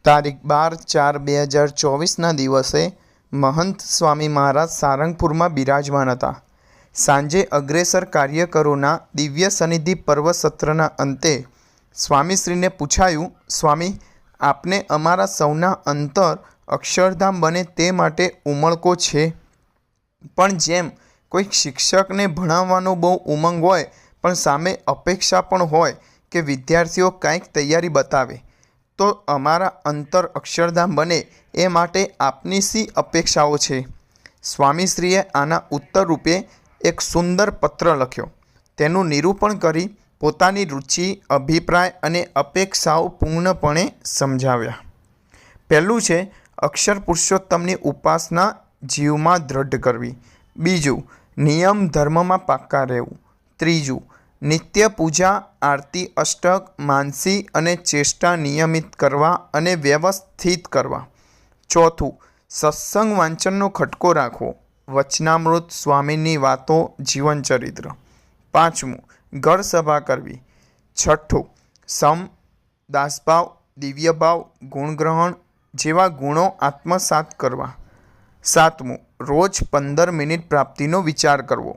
તારીખ 12/4/2024ના દિવસે મહંત સ્વામી મહારાજ સારંગપુરમાં બિરાજમાન હતા. સાંજે અગ્રેસર કાર્યકરોના દિવ્ય સન્નિધિ પર્વ સત્રના અંતે સ્વામીશ્રીને પૂછાયું, સ્વામી, આપને અમારા સૌના અંતર અક્ષરધામ બને તે માટે ઉમળકો છે, પણ જેમ કોઈક શિક્ષકને ભણાવવાનો બહુ ઉમંગ હોય પણ સામે અપેક્ષા પણ હોય કે વિદ્યાર્થીઓ કાંઈક તૈયારી બતાવે, તો અમારા અંતર અક્ષરધામ બને એ માટે આપની શી અપેક્ષાઓ છે? સ્વામીશ્રીએ આના ઉત્તર રૂપે એક સુંદર પત્ર લખ્યો. તેનું નિરૂપણ કરી પોતાની રુચિ, અભિપ્રાય અને અપેક્ષાઓ પૂર્ણપણે સમજાવ્યા. પહેલું છે અક્ષર પુરુષોત્તમની ઉપાસના જીવમાં દ્રઢ કરવી. બીજું, નિયમ ધર્મમાં પાક્કા રહેવું. ત્રીજું, નિત્ય પૂજા, આરતી, અષ્ટક, માનસી અને ચેષ્ટા નિયમિત કરવા અને વ્યવસ્થિત કરવા. ચોથું, સત્સંગ વાંચનનો ખટકો રાખવો. વચનામૃત, સ્વામીની વાતો, જીવનચરિત્ર. પાંચમું, ઘર સભા કરવી. છઠ્ઠું, સમ, દાસભાવ, દિવ્યભાવ, ગુણગ્રહણ જેવા ગુણો આત્મસાત કરવા. સાતમું, રોજ 15 મિનિટ પ્રાપ્તિનો વિચાર કરવો.